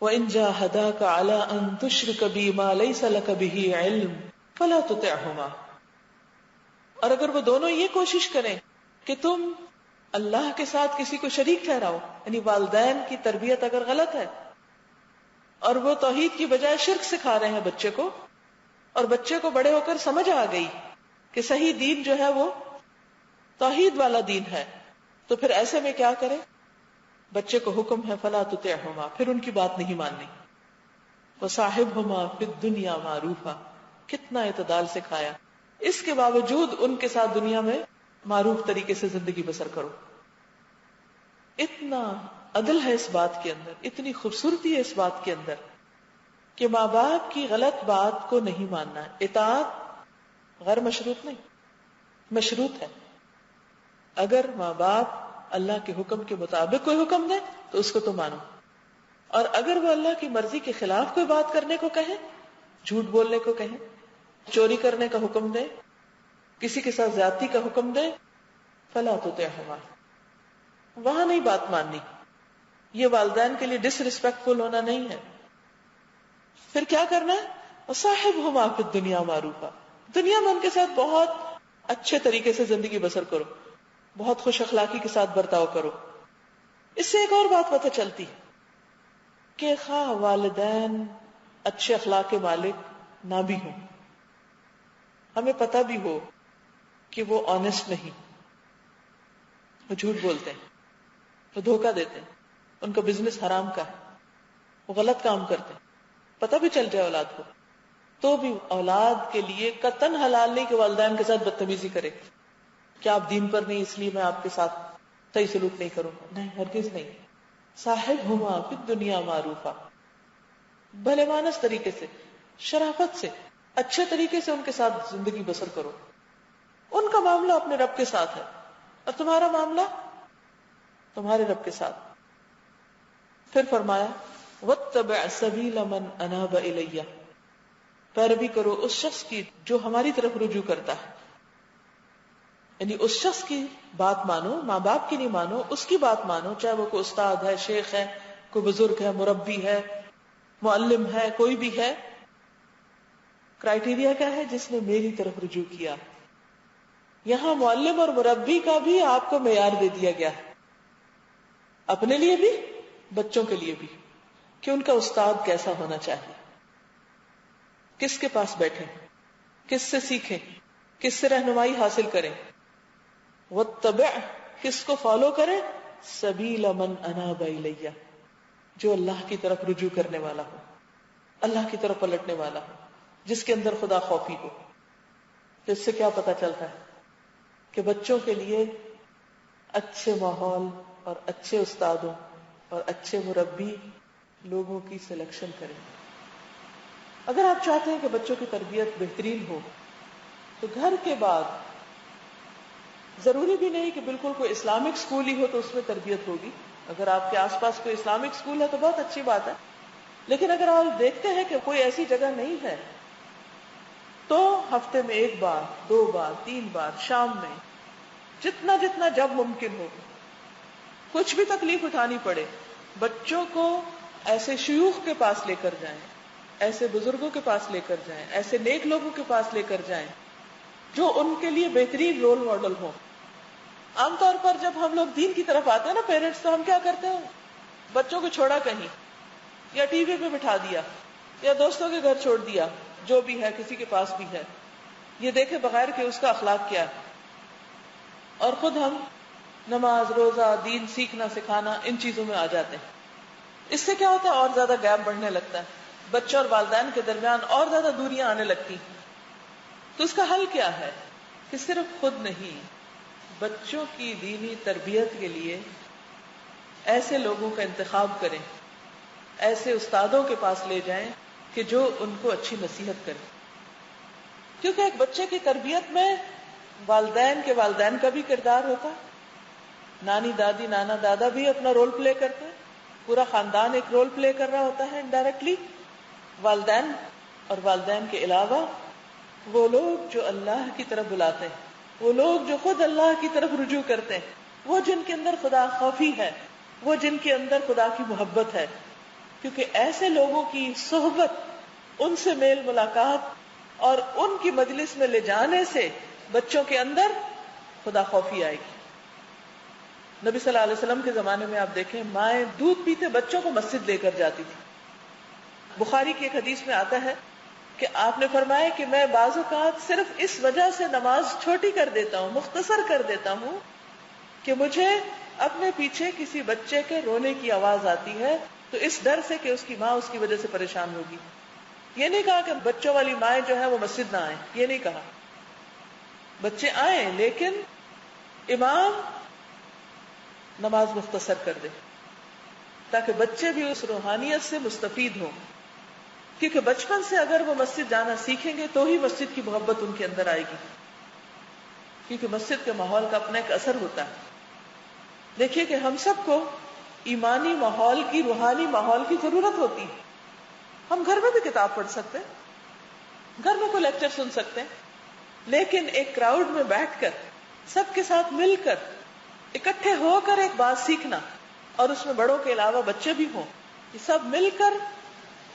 وَإِن جَاهَدَاكَ عَلَىٰ أَن تُشْرِكَ بِي مَا لَيْسَ لَكَ بِهِ عِلْمٌ فَلَا تُطِعْهُمَا. اور اگر وہ دونوں یہ کوشش کریں کہ تم اللہ کے ساتھ کسی کو شریک ٹھہراؤ، یعنی والدین کی تربیت اگر غلط ہے اور وہ توحید کی بجائے شرک سکھا رہے ہیں بچے کو، اور بچے کو بڑے ہو کر سمجھ آ گئی کہ صحیح دین جو ہے وہ توحید والا دین ہے، تو پھر ایسے میں کیا کرے؟ بچے کو حکم ہے فلا تطعهما، پھر ان کی بات نہیں ماننی. وصاحبهما فی الدنیا معروفا، کتنا اعتدال سکھایا. اس کے باوجود ان کے ساتھ دنیا میں معروف طریقے سے زندگی بسر کرو. اتنا عدل ہے اس بات کے اندر، اتنی خوبصورتی ہے اس بات کے اندر کہ ماں باپ کی غلط بات کو نہیں ماننا ہے. اطاعت غیر مشروط نہیں، مشروط ہے. اگر ماں باپ اللہ کے حکم کے مطابق کوئی حکم دے تو اس کو تو مانو، اور اگر وہ اللہ کی مرضی کے خلاف کوئی بات کرنے کو کہے، جھوٹ بولنے کو کہے، چوری کرنے کا حکم دے، کسی کے ساتھ زیادتی کا حکم دے، فلا تطعهما، وہاں نہیں بات ماننی. یہ والدین کے لیے ڈس ریسپیکٹفل ہونا نہیں ہے. پھر کیا کرنا ہے؟ وصاحبهما فی الدنیا معروفا، دنیا میں ان کے ساتھ بہت اچھے طریقے سے زندگی بسر کرو، بہت خوش اخلاقی کے ساتھ برتاؤ کرو. اس سے ایک اور بات پتہ چلتی کہ خواہ والدین اچھے اخلاق کے مالک نہ بھی ہوں، ہمیں پتہ بھی ہو کہ وہ آنےسٹ نہیں، وہ جھوٹ بولتے ہیں، وہ دھوکہ دیتے ہیں، ان کا بزنس حرام کا ہے، وہ غلط کام کرتے ہیں، پتہ بھی چل جائے اولاد کو، تو بھی اولاد کے لیے قطعاً حلال نہیں کہ والدین کے ساتھ بدتمیزی کرے. کیا آپ دین پر نہیں اس لیے میں آپ کے ساتھ صحیح سلوک نہیں کروں؟ نہیں، ہرگز نہیں. صاحبہما فی الدنیا معروفا، بھلے مانس طریقے سے، شرافت سے، اچھے طریقے سے ان کے ساتھ زندگی بسر کرو. ان کا معاملہ اپنے رب کے ساتھ ہے اور تمہارا معاملہ تمہارے رب کے ساتھ. پھر فرمایا واتبع سبیل من اناب الی، پیروی کرو اس شخص کی جو ہماری طرف رجوع کرتا ہے. یعنی اس شخص کی بات مانو، ماں باپ کی نہیں مانو، اس کی بات مانو، چاہے وہ کوئی استاد ہے، شیخ ہے، کوئی بزرگ ہے، مربی ہے، معلم ہے، کوئی بھی ہے. کرائیٹیریا کیا ہے؟ جس نے میری طرف رجوع کیا. یہاں معلم اور مربی کا بھی آپ کو معیار دے دیا گیا ہے، اپنے لیے بھی، بچوں کے لیے بھی، کہ ان کا استاد کیسا ہونا چاہیے، کس کے پاس بیٹھیں، کس سے سیکھیں، کس سے رہنمائی حاصل کریں. واتبع، کس کو فالو کریں؟ سبیل من اناب الی، جو اللہ کی طرف رجوع کرنے والا ہو، اللہ کی طرف پلٹنے والا ہو، جس کے اندر خدا خوفی ہو. تو اس سے کیا پتا چلتا ہے کہ بچوں کے لیے اچھے ماحول اور اچھے استادوں اور اچھے مربی لوگوں کی سلیکشن کریں. اگر آپ چاہتے ہیں کہ بچوں کی تربیت بہترین ہو تو گھر کے بعد ضروری بھی نہیں کہ بالکل کوئی اسلامک اسکول ہی ہو تو اس میں تربیت ہوگی. اگر آپ کے آس پاس کوئی اسلامک اسکول ہے تو بہت اچھی بات ہے، لیکن اگر آپ دیکھتے ہیں کہ کوئی ایسی جگہ نہیں ہے تو ہفتے میں 1 بار 2 بار 3 بار شام میں جتنا جب ممکن ہو، کچھ بھی تکلیف اٹھانی پڑے، بچوں کو ایسے شیوخ کے پاس لے کر جائیں، ایسے بزرگوں کے پاس لے کر جائیں، ایسے نیک لوگوں کے پاس لے کر جائیں جو ان کے لیے بہترین رول ماڈل ہو. عام طور پر جب ہم لوگ دین کی طرف آتے ہیں نا پیرنٹس، تو ہم کیا کرتے ہیں؟ بچوں کو چھوڑا کہیں، یا ٹی وی پہ بٹھا دیا، یا دوستوں کے گھر چھوڑ دیا، جو بھی ہے کسی کے پاس بھی ہے، یہ دیکھے بغیر کہ اس کا اخلاق کیا ہے. اور خود ہم نماز روزہ دین سیکھنا سکھانا ان چیزوں میں آ جاتے ہیں. اس سے کیا ہوتا ہے؟ اور زیادہ گیپ بڑھنے لگتا ہے، بچوں اور والدین کے درمیان اور زیادہ دوریاں آنے لگتی. تو اس کا حل کیا ہے؟ کہ صرف خود نہیں، بچوں کی دینی تربیت کے لیے ایسے لوگوں کا انتخاب کریں، ایسے استادوں کے پاس لے جائیں کہ جو ان کو اچھی نصیحت کریں. کیونکہ ایک بچے کی تربیت میں والدین کے والدین کا بھی کردار ہوتا ہے، نانی دادی نانا دادا بھی اپنا رول پلے کرتے ہیں، پورا خاندان ایک رول پلے کر رہا ہوتا ہے انڈائریکٹلی. والدین اور والدین کے علاوہ وہ لوگ جو اللہ کی طرف بلاتے ہیں، وہ لوگ جو خود اللہ کی طرف رجوع کرتے ہیں، وہ جن کے اندر خدا خوفی ہے، وہ جن کے اندر خدا کی محبت ہے، کیونکہ ایسے لوگوں کی صحبت، ان سے میل ملاقات اور ان کی مجلس میں لے جانے سے بچوں کے اندر خدا خوفی آئے گی. نبی صلی اللہ علیہ وسلم کے زمانے میں آپ دیکھیں، مائیں دودھ پیتے بچوں کو مسجد لے کر جاتی تھی. بخاری کی ایک حدیث میں آتا ہے کہ آپ نے فرمایا کہ میں بعض اوقات صرف اس وجہ سے نماز چھوٹی کر دیتا ہوں، مختصر کر دیتا ہوں کہ مجھے اپنے پیچھے کسی بچے کے رونے کی آواز آتی ہے، تو اس ڈر سے کہ اس کی ماں اس کی وجہ سے پریشان ہوگی. یہ نہیں کہا کہ بچوں والی مائیں جو ہے وہ مسجد نہ آئیں، یہ نہیں کہا. بچے آئیں لیکن امام نماز مختصر کر دے تاکہ بچے بھی اس روحانیت سے مستفید ہوں. کیونکہ بچپن سے اگر وہ مسجد جانا سیکھیں گے تو ہی مسجد کی محبت ان کے اندر آئے گی، کیونکہ مسجد کے ماحول کا اپنا ایک اثر ہوتا ہے. دیکھیے کہ ہم سب کو ایمانی ماحول کی، روحانی ماحول کی ضرورت ہوتی ہے. ہم گھر میں بھی کتاب پڑھ سکتے ہیں، گھر میں کوئی لیکچر سن سکتے ہیں، لیکن ایک کراؤڈ میں بیٹھ کر سب کے ساتھ مل کر اکٹھے ہو کر ایک بات سیکھنا، اور اس میں بڑوں کے علاوہ بچے بھی ہوں، یہ سب مل کر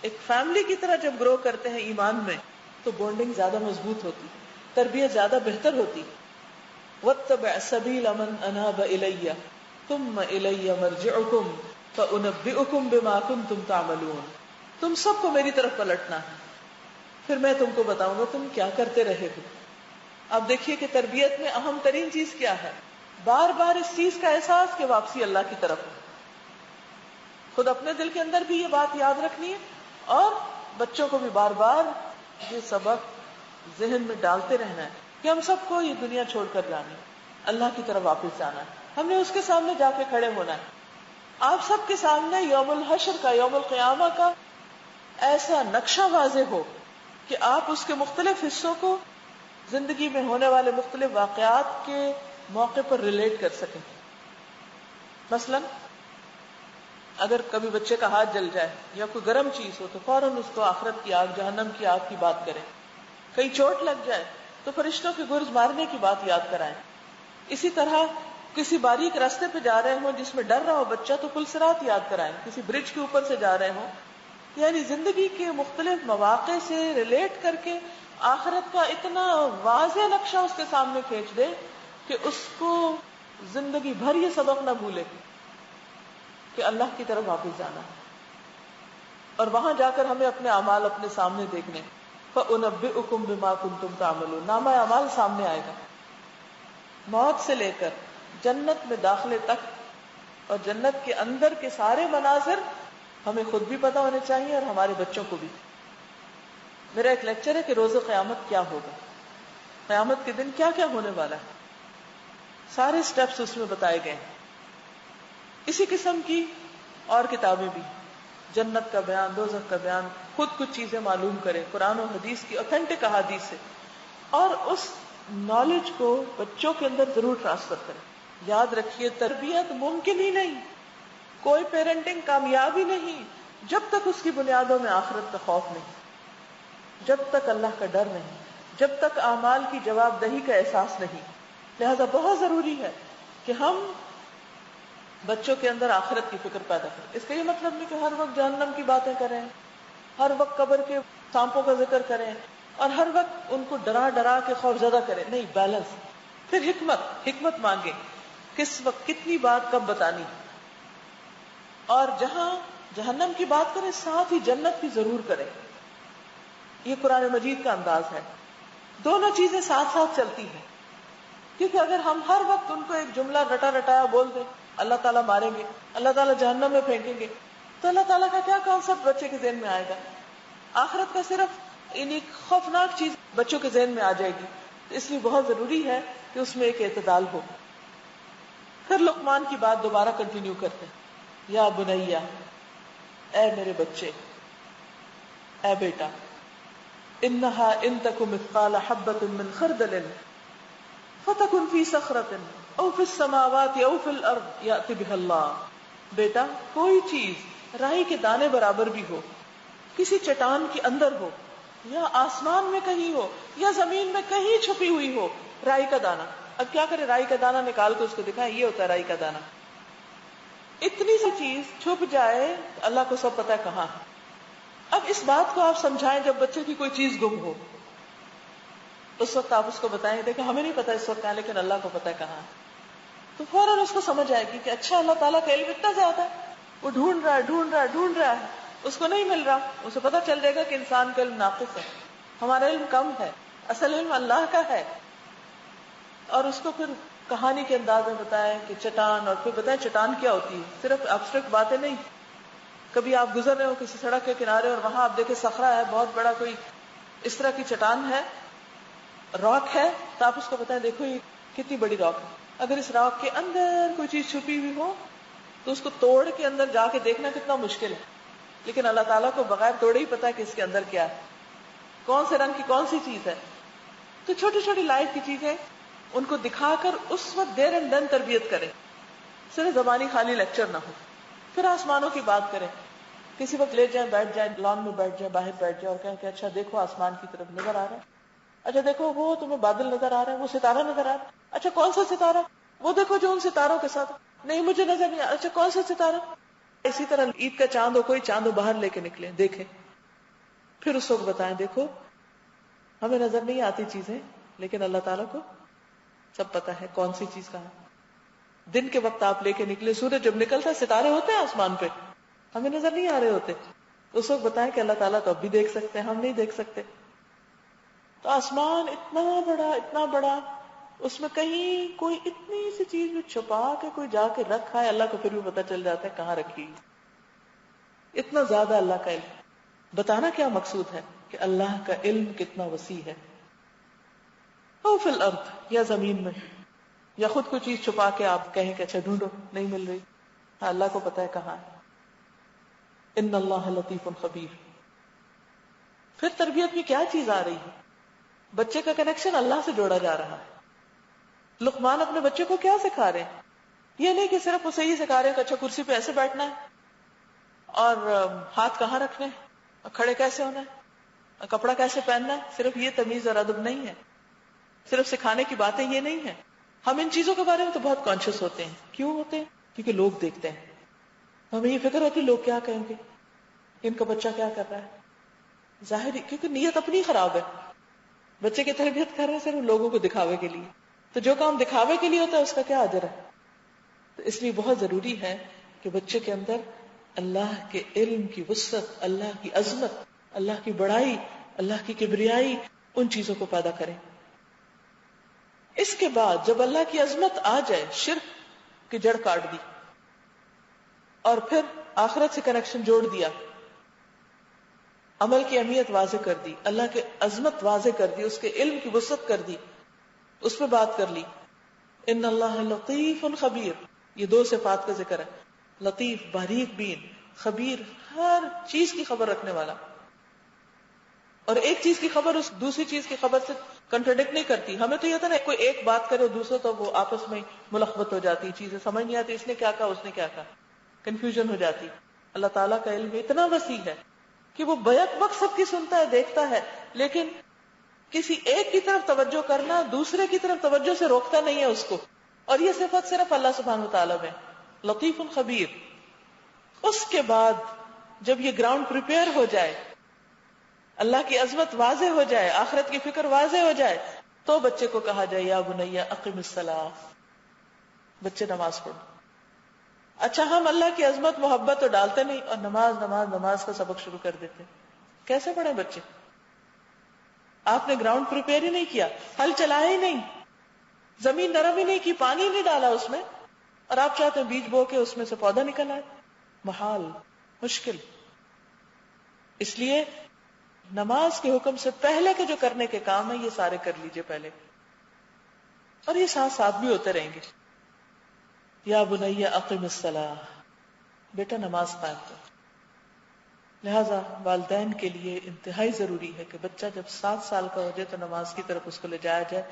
ایک فیملی کی طرح جب گرو کرتے ہیں ایمان میں، تو بونڈنگ زیادہ مضبوط ہوتی، تربیت زیادہ بہتر ہوتی. وَاتَّبِعْ سَبِيلَ مَنْ أَنَابَ إِلَيَّ ثُمَّ إِلَيَّ مَرْجِعُكُمْ فَأُنَبِّئُكُمْ بِمَا كُنْتُمْ تَعْمَلُونَ. تم سب کو میری طرف پلٹنا ہے، پھر میں تم کو بتاؤں گا تم کیا کرتے رہے ہو. اب دیکھیے کہ تربیت میں اہم ترین چیز کیا ہے، بار بار اس چیز کا احساس کہ واپسی اللہ کی طرف ہے. خود اپنے دل کے اندر بھی یہ بات یاد رکھنی ہے، اور بچوں کو بھی بار بار یہ سبق ذہن میں ڈالتے رہنا ہے کہ ہم سب کو یہ دنیا چھوڑ کر جانی ہے، اللہ کی طرف واپس جانا ہے. ہم نے اس کے سامنے جا کے کھڑے ہونا ہے. آپ سب کے سامنے یوم الحشر کا، یوم القیامہ کا ایسا نقشہ واضح ہو کہ آپ اس کے مختلف حصوں کو زندگی میں ہونے والے مختلف واقعات کے موقع پر ریلیٹ کر سکیں. مثلا اگر کبھی بچے کا ہاتھ جل جائے یا کوئی گرم چیز ہو تو فوراً اس کو آخرت کی آگ، جہنم کی آگ کی بات کریں. کہیں چوٹ لگ جائے تو فرشتوں کی گرز مارنے کی بات یاد کرائیں. اسی طرح کسی باریک راستے پہ جا رہے ہوں جس میں ڈر رہا ہو بچہ تو پل صراط یاد کرائیں. کسی برج کے اوپر سے جا رہے ہوں، یعنی زندگی کے مختلف مواقع سے ریلیٹ کر کے آخرت کا اتنا واضح نقشہ اس کے سامنے کھینچ دے کہ اس کو زندگی بھر یہ سبق نہ بھولے کہ اللہ کی طرف واپس جانا ہے. اور وہاں جا کر ہمیں اپنے اعمال اپنے سامنے دیکھنے. فَأُنَبِّئُكُمْ بِمَا كُنْتُمْ تَعْمَلُونَ. نامہ اعمال سامنے آئے گا، موت سے لے کر جنت میں داخلے تک اور جنت کے اندر کے سارے مناظر ہمیں خود بھی پتا ہونے چاہیے اور ہمارے بچوں کو بھی. میرا ایک لیکچر ہے کہ روز قیامت کیا ہوگا، قیامت کے دن کیا کیا ہونے والا ہے، سارے سٹیپس اس میں بتائے گئے ہیں. اسی قسم کی اور کتابیں بھی، جنت کا بیان، دوزخ کا بیان. خود کچھ چیزیں معلوم کریں قرآن و حدیث کی اوتھینٹک احادیث سے، اور اس نالج کو بچوں کے اندر ضرور ٹرانسفر کریں. یاد رکھیے تربیت ممکن ہی نہیں، کوئی پیرنٹنگ کامیاب ہی نہیں جب تک اس کی بنیادوں میں آخرت کا خوف نہیں، جب تک اللہ کا ڈر نہیں، جب تک اعمال کی جواب دہی کا احساس نہیں. لہذا بہت ضروری ہے کہ ہم بچوں کے اندر آخرت کی فکر پیدا کریں. اس کا یہ مطلب نہیں کہ ہر وقت جہنم کی باتیں کریں، ہر وقت قبر کے سانپوں کا ذکر کریں، اور ہر وقت ان کو ڈرا ڈرا کے خوف زدہ کریں. نہیں، بیلنس. پھر حکمت مانگیں، کس وقت کتنی بات کب بتانی. اور جہاں جہنم کی بات کریں ساتھ ہی جنت بھی ضرور کریں. یہ قرآن مجید کا انداز ہے، دونوں چیزیں ساتھ ساتھ چلتی ہیں. کیونکہ اگر ہم ہر وقت ان کو ایک جملہ رٹا رٹایا بول دیں اللہ تعالیٰ ماریں گے، اللہ تعالیٰ جہنم میں پھینکیں گے، تو اللہ تعالیٰ کا کیا کانسیپٹ بچے کے ذہن میں آئے گا؟ آخرت کا صرف خوفناک چیز بچوں کے ذہن میں آ جائے گی. اس لیے بہت ضروری ہے کہ اس میں ایک اعتدال ہو. پھر لقمان کی بات دوبارہ کنٹینیو کرتے ہیں. یا بنیا، اے میرے بچے، اے بیٹا، انہا ان تک مثقال حبۃ من خردل فتکن فی صخرۃ او فی السماوات او فی الارض یأت بها اللہ. بیٹا، کوئی چیز رائی کے دانے برابر بھی ہو، کسی چٹان کے اندر ہو، یا آسمان میں کہیں ہو، یا زمین میں کہیں چھپی ہوئی ہو، رائی کا دانہ. اب کیا کرے، رائی کا دانہ نکال کے اس کو دکھائیں، یہ ہوتا ہے رائی کا دانہ. اتنی سی چیز چھپ جائے اللہ کو سب پتا ہے کہاں ہے. اب اس بات کو آپ سمجھائیں جب بچے کی کوئی چیز گم ہو اس وقت آپ اس کو بتائیں دیکھیں ہمیں نہیں پتا اس وقت کہاں لیکن اللہ کو پتا ہے کہاں ہے. تو فوراً اس کو سمجھ آئے گی کہ اچھا اللہ تعالیٰ کا علم اتنا زیادہ ہے, وہ ڈھونڈ رہا ہے اس کو نہیں مل رہا. اسے پتا چل جائے گا کہ انسان کا علم ناقص ہے, ہمارا علم کم ہے, اصل علم اللہ کا ہے. اور اس کو پھر کہانی کے انداز میں بتائیں کہ چٹان, اور پھر بتائیں چٹان کیا ہوتی ہے, صرف ایبسٹریکٹ باتیں نہیں. کبھی آپ گزر رہے ہو کسی سڑک کے کنارے اور وہاں آپ دیکھیں صخرہ ہے, بہت بڑا کوئی اس طرح کی چٹان ہے, راک ہے, تو آپ اس کو بتائیں دیکھو یہ کتنی بڑی راک ہے. اگر اس راک کے اندر کوئی چیز چھپی ہوئی ہو تو اس کو توڑ کے اندر جا کے دیکھنا کتنا مشکل ہے, لیکن اللہ تعالیٰ کو بغیر توڑے ہی پتا ہے کہ اس کے اندر کیا ہے, کون سے رنگ کی کون سی چیز ہے. تو چھوٹی چھوٹی لائف کی چیزیں ان کو دکھا کر اس وقت دیر اینڈ دن تربیت کریں, صرف زبانی خالی لیکچر نہ ہو. پھر آسمانوں کی بات کریں, کسی وقت لے جائیں, بیٹھ جائیں, لان میں بیٹھ جائیں, باہر بیٹھ جائیں اور کہیں کہ اچھا دیکھو آسمان کی طرف نظر آ رہا ہے, اچھا دیکھو وہ تمہیں بادل نظر آ رہا ہے, وہ ستارہ نظر آ رہا ہے, اچھا کون سا ستارہ, وہ دیکھو جو ان ستاروں کے ساتھ, نہیں مجھے نظر نہیں آ, اچھا کون سا ستارہ. اسی طرح عید کا چاند ہو, کوئی چاند ہو, باہر لے کے نکلے دیکھیں, پھر اس وقت بتائیں دیکھو ہمیں نظر نہیں آتی چیزیں لیکن اللہ تعالیٰ کو سب پتا ہے کون سی چیز کہاں. دن کے وقت آپ لے کے نکلے, سورج جب نکلتا ہے ستارے ہوتے ہیں آسمان پہ, ہمیں نظر نہیں آ رہے ہوتے, اس وقت بتائیں کہ اللہ تعالیٰ تو اب بھی دیکھ سکتے ہیں, ہم نہیں دیکھ سکتے. تو آسمان اتنا بڑا, اس میں کہیں کوئی اتنی سی چیز بھی چھپا کے کوئی جا کے رکھا ہے, اللہ کو پھر بھی پتا چل جاتا ہے کہاں رکھی. اتنا زیادہ اللہ کا علم. بتانا کیا مقصود ہے کہ اللہ کا علم کتنا وسیع ہے. او فی الارض, یا زمین میں, یا خود کوئی چیز چھپا کے آپ کہیں کہ اچھا ڈھونڈو نہیں مل رہی, اللہ کو پتا ہے کہاں ہے. ان اللہ لطیف خبیر. پھر تربیت میں کیا چیز آ رہی ہے, بچے کا کنیکشن اللہ سے جوڑا جا رہا ہے. لقمان اپنے بچے کو کیا سکھا رہے ہیں, یہ نہیں کہ صرف اسے ہی سکھا رہے ہیں کہ اچھا کرسی پہ ایسے بیٹھنا ہے اور ہاتھ کہاں رکھنے ہیں, اور کھڑے کیسے ہونا ہے, اور کپڑا کیسے پہننا ہے. صرف یہ تمیز اور ادب نہیں ہے, صرف سکھانے کی باتیں یہ نہیں ہے. ہم ان چیزوں کے بارے میں تو بہت کانشیس ہوتے ہیں. کیوں ہوتے ہیں؟ کیونکہ لوگ دیکھتے ہیں, ہمیں یہ فکر ہوتی ہے لوگ کیا کہیں گے, ان کا بچہ کیا کر رہا ہے. ظاہر کیونکہ نیت اپنی خراب ہے, بچے کی تربیت کر رہے ہیں صرف لوگوں کو دکھاوے کے لیے, تو جو کام دکھاوے کے لیے ہوتا ہے اس کا کیا اجر ہے. تو اس لیے بہت ضروری ہے کہ بچے کے اندر اللہ کے علم کی وسعت, اللہ کی عظمت, اللہ کی بڑائی, اللہ کی کبریائی, ان چیزوں کو پیدا کریں. اس کے بعد جب اللہ کی عظمت آ جائے, شرک کی جڑ کاٹ دی اور پھر آخرت سے کنیکشن جوڑ دیا, عمل کی اہمیت واضح کر دی, اللہ کی عظمت واضح کر دی, اس کے علم کی وسعت کر دی, اس پہ بات کر لی. ان اللہ لطیف خبیر, یہ دو صفات کا ذکر ہے, لطیف باریک بین, خبیر ہر چیز کی خبر رکھنے والا. اور ایک چیز کی خبر اس دوسری چیز کی خبر سے کنٹرڈکٹ نہیں کرتی. ہمیں تو یہ تھا نا کوئی ایک بات کرے دوسرے تو وہ آپس میں ملخبت ہو جاتی, چیزیں سمجھ نہیں آتی, اس نے کیا کہا اس نے کیا کہا, کنفیوژن ہو جاتی. اللہ تعالیٰ کا علم اتنا وسیع ہے کہ وہ بیک وقت سب کی سنتا ہے, دیکھتا ہے, لیکن کسی ایک کی طرف توجہ کرنا دوسرے کی طرف توجہ سے روکتا نہیں ہے اس کو. اور یہ صفت صرف اللہ سبحانہ وتعالیٰ میں, لطیف خبیر. اس کے بعد جب یہ گراؤنڈ پریپیئر ہو جائے, اللہ کی عظمت واضح ہو جائے, آخرت کی فکر واضح ہو جائے, تو بچے کو کہا جائے یا بنی اقم الصلاۃ, بچے نماز پڑھو. اچھا ہم اللہ کی عظمت محبت تو ڈالتے نہیں اور نماز نماز نماز کا سبق شروع کر دیتے. کیسے پڑھیں بچے؟ آپ نے گراؤنڈ پریپیئر ہی نہیں کیا, ہل چلایا ہی نہیں, زمین نرم ہی نہیں کی, پانی نہیں ڈالا اس میں, اور آپ چاہتے ہیں بیج بو کے اس میں سے پودا نکل آئے. محال, مشکل. اس لیے نماز کے حکم سے پہلے کے جو کرنے کے کام ہیں یہ سارے کر لیجئے پہلے, اور یہ ساتھ ساتھ بھی ہوتے رہیں گے. یا بنی اقم الصلاۃ, بیٹا نماز قائم کر. لہذا والدین کے لیے انتہائی ضروری ہے کہ بچہ جب 7 سال کا ہو جائے تو نماز کی طرف اس کو لے جایا جائے.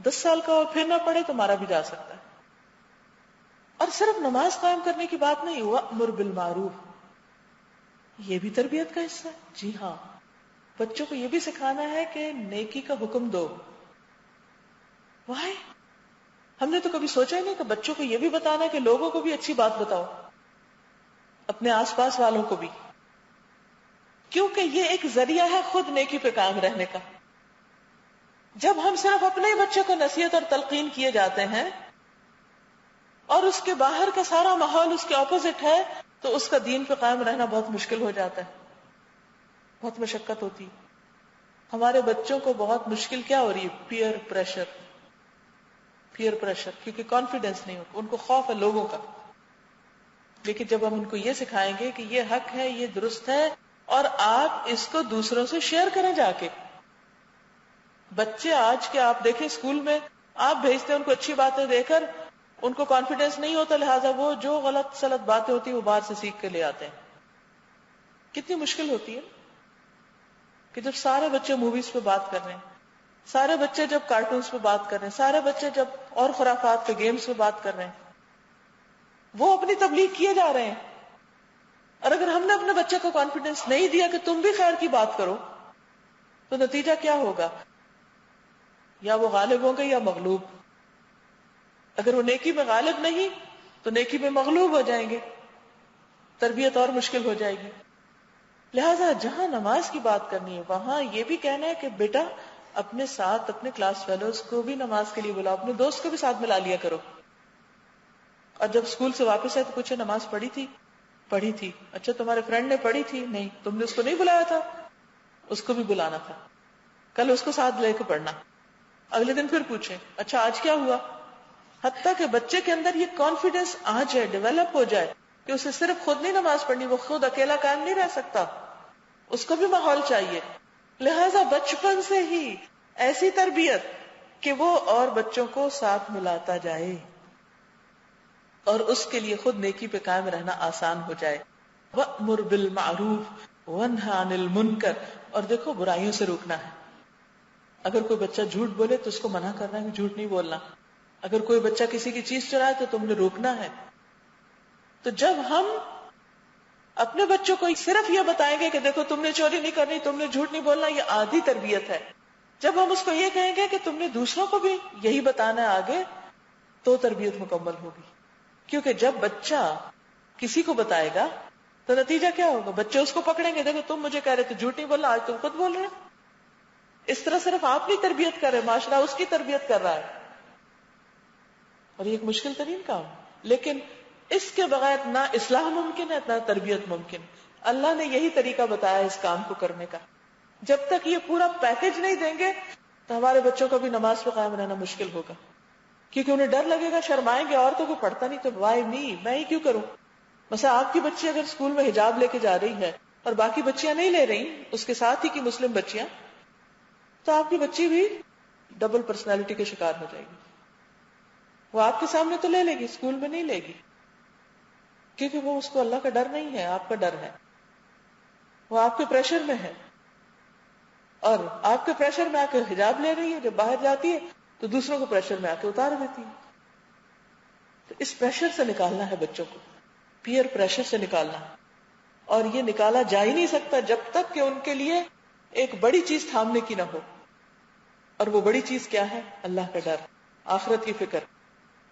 10 سال کا ہو پھر نہ پڑھے تو مارا بھی جا سکتا ہے. اور صرف نماز قائم کرنے کی بات نہیں, وَأْمُرْ بِالْمَعْرُوفِ, یہ بھی تربیت کا حصہ ہے. جی ہاں, بچوں کو یہ بھی سکھانا ہے کہ نیکی کا حکم دو. وائی, ہم نے تو کبھی سوچا ہی نہیں کہ بچوں کو یہ بھی بتانا ہے کہ لوگوں کو بھی اچھی بات بتاؤ. اپنے آس پاس والوں کو بھی، کیونکہ یہ ایک ذریعہ ہے خود نیکی پہ قائم رہنے کا. جب ہم صرف اپنے ہی بچے کو نصیحت اور تلقین کیے جاتے ہیں اور اس کے باہر کا سارا ماحول اس کے اپوزٹ ہے تو اس کا دین پہ قائم رہنا بہت مشکل ہو جاتا ہے، بہت مشقت ہوتی. ہمارے بچوں کو بہت مشکل کیا ہو رہی ہے؟ Peer pressure. پیئر پریشر، کیونکہ کانفیڈینس نہیں ہوتا، ان کو خوف ہے لوگوں کا. لیکن جب ہم ان کو یہ سکھائیں گے کہ یہ حق ہے، یہ درست ہے، اور آپ اس کو دوسروں سے شیئر کریں جا کے. بچے آج کے آپ دیکھیں اسکول میں آپ بھیجتے ہیں ان کو اچھی باتیں دے کر، ان کو کانفیڈینس نہیں ہوتا، لہٰذا وہ جو غلط سلط باتیں ہوتی ہیں وہ باہر سے سیکھ کے لے آتے ہیں. کتنی مشکل ہوتی ہے کہ جب سارے بچے موویز پہ بات کر رہے ہیں، سارے بچے جب کارٹونز پہ بات کر رہے ہیں، سارے بچے جب اور خرافات پہ گیمز پہ بات کر رہے ہیں، وہ اپنی تبلیغ کیے جا رہے ہیں. اور اگر ہم نے اپنے بچے کو کانفیڈینس نہیں دیا کہ تم بھی خیر کی بات کرو تو نتیجہ کیا ہوگا؟ یا وہ غالب ہوں گے یا مغلوب. اگر وہ نیکی میں غالب نہیں تو نیکی میں مغلوب ہو جائیں گے، تربیت اور مشکل ہو جائے گی. لہٰذا جہاں نماز کی بات کرنی ہے وہاں یہ بھی کہنا ہے کہ بیٹا اپنے ساتھ اپنے کلاس فیلوز کو بھی نماز کے لیے بلاؤ، اپنے دوست کو بھی ساتھ ملا لیا کرو. اور جب اسکول سے واپس آئے تو پوچھے نماز پڑھی تھی؟ پڑھی تھی. اچھا تمہارے فرینڈ نے پڑھی تھی؟ نہیں. تم نے اس کو نہیں بلایا تھا؟ اس کو بھی بلانا تھا. کل اس کو ساتھ لے کے پڑھنا. اگلے دن پھر پوچھیں اچھا آج کیا ہوا. حتیٰ کہ بچے کے اندر یہ کانفیڈینس آ جائے، ڈیولپ ہو جائے کہ اسے صرف خود نہیں نماز پڑھنی، وہ خود اکیلا قائم نہیں رہ سکتا، اس کو بھی ماحول چاہیے. لہذا بچپن سے ہی ایسی تربیت کہ وہ اور بچوں کو ساتھ ملاتا جائے اور اس کے لیے خود نیکی پہ قائم رہنا آسان ہو جائے. وَأْمُرْ بِالْمَعْرُوفِ وَانْهَ عَنِ الْمُنْكَرِ. اور دیکھو برائیوں سے روکنا ہے. اگر کوئی بچہ جھوٹ بولے تو اس کو منع کرنا ہے کہ جھوٹ نہیں بولنا. اگر کوئی بچہ کسی کی چیز چرائے تو تم نے روکنا ہے. تو جب ہم اپنے بچوں کو صرف یہ بتائیں گے کہ دیکھو تم نے چوری نہیں کرنی، تم نے جھوٹ نہیں بولنا، یہ آدھی تربیت ہے. جب ہم اس کو یہ کہیں گے کہ تم نے دوسروں کو بھی یہی بتانا ہے آگے تو تربیت مکمل ہوگی. کیونکہ جب بچہ کسی کو بتائے گا تو نتیجہ کیا ہوگا؟ بچے اس کو پکڑیں گے، دیکھو تم مجھے کہہ رہے تھے جھوٹ نہیں بولنا، آج تم خود بول رہے. اس طرح صرف آپ نہیں تربیت کر رہے، معاشرہ اس کی تربیت کر رہا ہے. اور یہ ایک مشکل ترین کام، لیکن اس کے بغیر نہ اصلاح ممکن ہے نہ تربیت ممکن. اللہ نے یہی طریقہ بتایا اس کام کو کرنے کا. جب تک یہ پورا پیکج نہیں دیں گے تو ہمارے بچوں کو بھی نماز پہ قائم رہنا مشکل ہوگا، کیونکہ انہیں ڈر لگے گا، شرمائیں گے، اور تو کوئی پڑھتا نہیں تو وائی می، میں ہی کیوں کروں. مثلا آپ کی بچی اگر اسکول میں حجاب لے کے جا رہی ہے اور باقی بچیاں نہیں لے رہی، اس کے ساتھ ہی کی مسلم بچیاں، تو آپ کی بچی بھی ڈبل پرسنالٹی کے شکار ہو جائے گی. وہ آپ کے سامنے تو لے لے گی، اسکول میں نہیں لے گی، کیونکہ وہ اس کو اللہ کا ڈر نہیں ہے، آپ کا ڈر ہے. وہ آپ کے پریشر میں ہے، اور آپ کے پریشر میں آ کے حجاب لے رہی ہے، جب باہر جاتی ہے تو دوسروں کو پریشر میں آ کے اتار دیتی ہے. تو اس پریشر سے نکالنا ہے بچوں کو، پیئر پریشر سے نکالنا. اور یہ نکالا جا ہی نہیں سکتا جب تک کہ ان کے لیے ایک بڑی چیز تھامنے کی نہ ہو. اور وہ بڑی چیز کیا ہے؟ اللہ کا ڈر، آخرت کی فکر،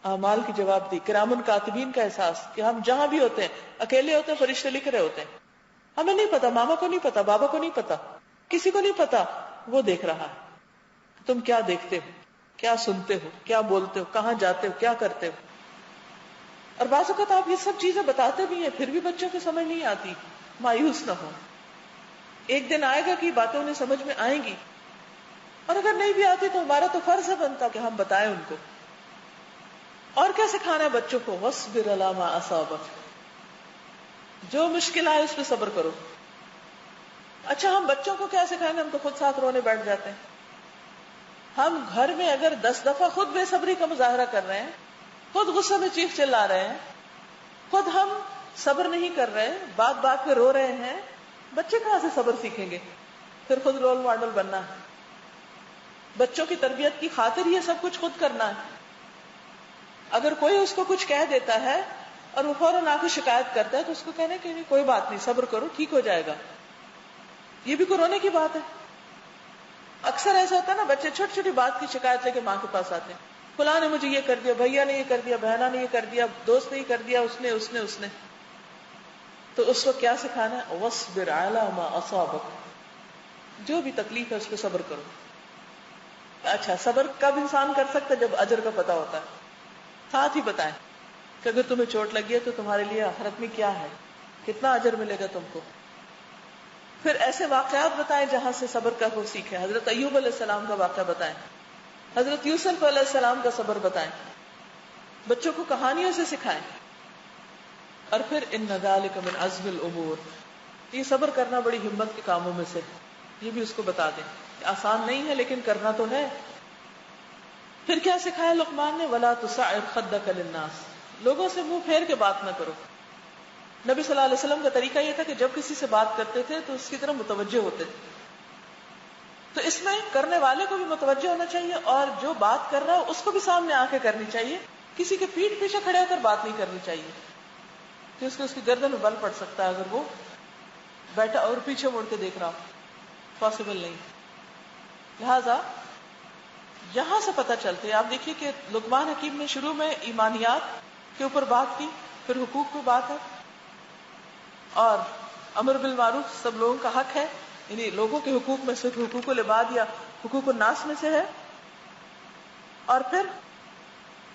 اعمال کی جواب دی، کرامن کاتبین کا احساس کہ ہم جہاں بھی ہوتے ہیں، اکیلے ہوتے ہیں فرشتے لکھ رہے ہوتے ہیں. ہمیں نہیں پتا، ماما کو نہیں پتا، بابا کو نہیں پتا، کسی کو نہیں پتا، وہ دیکھ رہا ہے تم کیا دیکھتے ہو، کیا سنتے ہو، کیا بولتے ہو، کہاں جاتے ہو، کیا کرتے ہو. اور بعض اوقات آپ یہ سب چیزیں بتاتے بھی ہیں پھر بھی بچوں کو سمجھ نہیں آتی. مایوس نہ ہو، ایک دن آئے گا کہ باتیں انہیں سمجھ میں آئیں گی، اور اگر نہیں بھی آتی تو ہمارا تو فرض ہے بنتا کہ ہم بتائیں ان کو. اور کیا سکھانا ہے بچوں کو؟ وَاصْبِرْ عَلَىٰ مَا أَصَابَكَ، جو مشکل آئے اس پہ صبر کرو. اچھا ہم بچوں کو کیا سکھائیں گے؟ ہم تو خود ساتھ رونے بیٹھ جاتے ہیں. ہم گھر میں اگر 10 دفعہ خود بے صبری کا مظاہرہ کر رہے ہیں، خود غصے میں چیخ چلا رہے ہیں، خود ہم صبر نہیں کر رہے، بات بات پہ رو رہے ہیں، بچے کہاں سے صبر سیکھیں گے؟ پھر خود رول ماڈل بننا ہے. بچوں کی تربیت کی خاطر یہ سب کچھ خود کرنا ہے. اگر کوئی اس کو کچھ کہہ دیتا ہے اور وہ فوراً آ کے شکایت کرتا ہے تو اس کو کہنا کہ نہیں کوئی بات نہیں، صبر کرو، ٹھیک ہو جائے گا. یہ بھی کوئی رونے کی بات ہے؟ اکثر ایسا ہوتا ہے نا، بچے چھوٹی چھوٹی بات کی شکایت لے کے ماں کے پاس آتے ہیں، فلاں نے مجھے یہ کر دیا، بھیا نے یہ کر دیا، بہنا نے یہ کر دیا، دوست نے یہ کر دیا، اس نے. تو اس وقت کیا سکھانا ہے؟ وَاصْبِرْ عَلَى مَا أَصَابَكَ، جو بھی تکلیف ہے اس پہ صبر کرو. اچھا، صبر کب انسان کر سکتا ہے؟ جب اجر کا پتہ ہوتا ہے. ساتھ ہی بتائیں کہ اگر تمہیں چوٹ لگی ہے تو تمہارے لیے آخرت میں کیا ہے، کتنا اجر ملے گا تم کو. پھر ایسے واقعات بتائیں جہاں سے صبر کا وہ سیکھے. حضرت ایوب علیہ السلام کا واقعہ بتائیں، حضرت یوسف علیہ السلام کا صبر بتائیں، بچوں کو کہانیوں سے سکھائیں. اور پھر ان ذالک من عزم الامور، یہ صبر کرنا بڑی ہمت کے کاموں میں سے، یہ بھی اس کو بتا دیں کہ آسان نہیں ہے لیکن کرنا تو ہے. پھر کیا سکھایا لقمان نے؟ ولا تصعر خدک للناس، لوگوں سے منہ پھیر کے بات نہ کرو. نبی صلی اللہ علیہ وسلم کا طریقہ یہ تھا کہ جب کسی سے بات کرتے تھے تو اس کی طرف متوجہ ہوتے تھے. تو اس میں کرنے والے کو بھی متوجہ ہونا چاہیے اور جو بات کر رہا ہے اس کو بھی سامنے آ کے کرنی چاہیے. کسی کے پیٹھ پیچھے کھڑے ہو کر بات نہیں کرنی چاہیے کہ اس کی گردن میں بل پڑ سکتا ہے اگر وہ بیٹھا اور پیچھے مڑ کے دیکھ رہا. پاسبل نہیں. لہذا یہاں سے پتہ چلتے ہیں، آپ دیکھیے کہ لقمان حکیم نے شروع میں ایمانیات کے اوپر بات کی، پھر حقوق پہ بات ہے، اور امر بالمعروف سب لوگوں کا حق ہے، یعنی لوگوں کے حقوق میں صرف حقوق العباد یا حقوق الناس میں سے ہے. اور پھر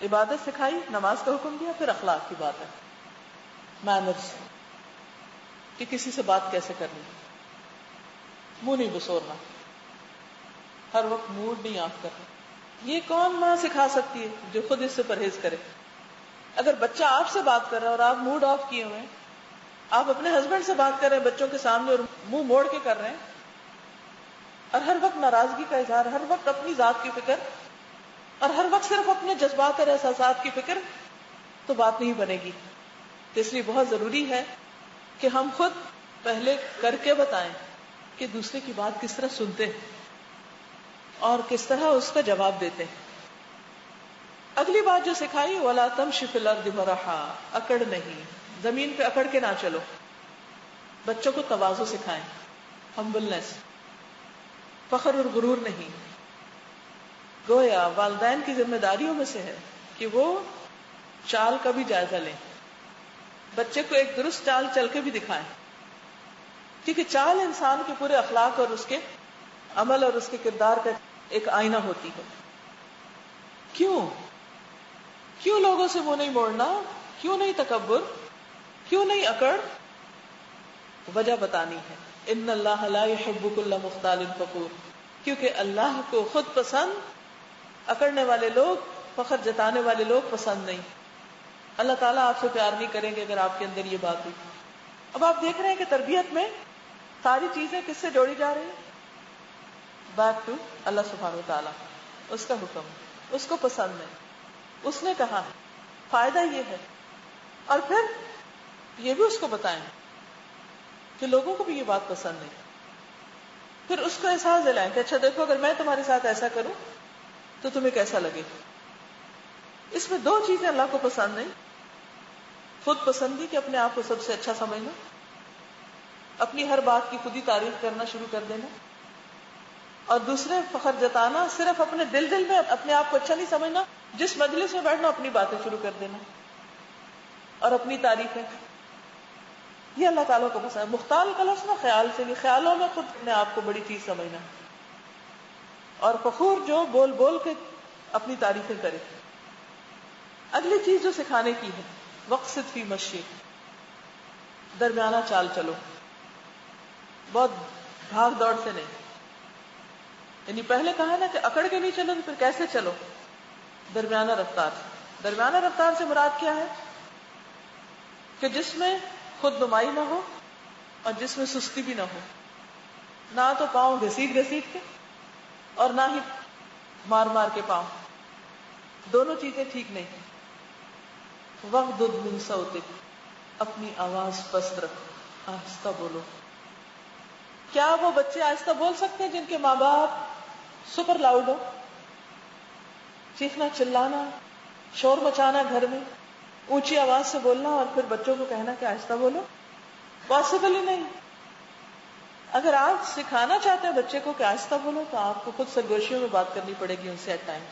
عبادت سکھائی، نماز کا حکم دیا. پھر اخلاق کی بات ہے، مینرز، کہ کسی سے بات کیسے کرنی، منہ نہیں بسورنا، ہر وقت موڈ نہیں آف کرنا. یہ کون ماں سکھا سکتی ہے جو خود اس سے پرہیز کرے؟ اگر بچہ آپ سے بات کر رہا ہے اور آپ موڈ آف کیے ہوئے ہیں، آپ اپنے ہسبینڈ سے بات کر رہے ہیں بچوں کے سامنے اور منہ موڑ کے کر رہے ہیں، اور ہر وقت ناراضگی کا اظہار، ہر وقت اپنی ذات کی فکر، اور ہر وقت صرف اپنے جذبات اور احساسات کی فکر، تو بات نہیں بنے گی. تو اس لیے بہت ضروری ہے کہ ہم خود پہلے کر کے بتائیں کہ دوسرے کی بات کس طرح سنتے ہیں اور کس طرح اس کا جواب دیتے ہیں. اگلی بات جو سکھائی، وَلَا تَمْشِ فِي الْأَرْضِ مَرَحًا، اکڑ نہیں، زمین پہ اکڑ کے نہ چلو. بچوں کو تواضع سکھائیں، ہمبلنس، فخر اور غرور نہیں. گویا والدین کی ذمہ داریوں میں سے ہے کہ وہ چال کا بھی جائزہ لیں، بچے کو ایک درست چال چل کے بھی دکھائیں، کیونکہ چال انسان کے پورے اخلاق اور اس کے عمل اور اس کے کردار کا ایک آئینہ ہوتی ہے. کیوں لوگوں سے منہ نہیں موڑنا؟ کیوں نہیں تکبر؟ کیوں نہیں اکڑ؟ وجہ بتانی ہے. ان اللہ لا يحب كل مختال فخور، کیونکہ اللہ کو خود پسند اکڑنے والے لوگ، فخر جتانے والے لوگ پسند نہیں. اللہ تعالیٰ آپ سے پیار نہیں کریں گے اگر آپ کے اندر یہ بات ہوئی. اب آپ دیکھ رہے ہیں کہ تربیت میں ساری چیزیں کس سے جوڑی جا رہی ہیں؟ بیک ٹو اللہ سبحانہ وتعالیٰ. اس کا حکم، اس کو پسند ہے، اس نے کہا ہے، فائدہ یہ ہے. اور پھر یہ بھی اس کو بتائیں کہ لوگوں کو بھی یہ بات پسند ہے. پھر اس کو احساس دلائیں کہ اچھا دیکھو اگر میں تمہارے ساتھ ایسا کروں تو تمہیں کیسا لگے. اس میں دو چیزیں اللہ کو پسند نہیں: خود پسندی کہ اپنے آپ کو سب سے اچھا سمجھنا، اپنی ہر بات کی خود ہی تعریف کرنا شروع کر دینا، اور دوسرے فخر جتانا، صرف اپنے دل میں اپنے آپ کو اچھا نہیں سمجھنا، جس مجلس میں بیٹھنا اپنی باتیں شروع کر دینا اور اپنی تعریفیں. یہ اللہ تعالیٰ کو پسند ہے. مختال کا لفظ نا خیال سے بھی، خیالوں میں خود اپنے آپ کو بڑی چیز سمجھنا، اور فخور جو بول بول کے اپنی تعریفیں کرے. اگلی چیز جو سکھانے کی ہے، وقصد فی مشی، درمیانہ چال چلو، بہت بھاگ دوڑ سے نہیں. یعنی پہلے کہا نا کہ اکڑ کے نہیں چلو، تو پھر کیسے چلو؟ درمیانہ رفتار. درمیانہ رفتار سے مراد کیا ہے؟ کہ جس میں خود نمائی نہ ہو اور جس میں سستی بھی نہ ہو، نہ تو پاؤں گھسیٹ گھسیٹ کے اور نہ ہی مار مار کے پاؤں، دونوں چیزیں ٹھیک نہیں. وغضض من صوتک، اپنی آواز پست رکھو، آہستہ بولو. کیا وہ بچے آہستہ بول سکتے ہیں جن کے ماں باپ سپر لاؤڈ ہو؟ چیخنا چلانا، شور مچانا، گھر میں اونچی آواز سے بولنا اور پھر بچوں کو کہنا کہ آہستہ بولو؟ پاسبل ہی نہیں. اگر آپ سکھانا چاہتے ہیں بچے کو کہ آہستہ بولو تو آپ کو خود سرگوشیوں میں بات کرنی پڑے گی ان سے ایٹ ٹائم،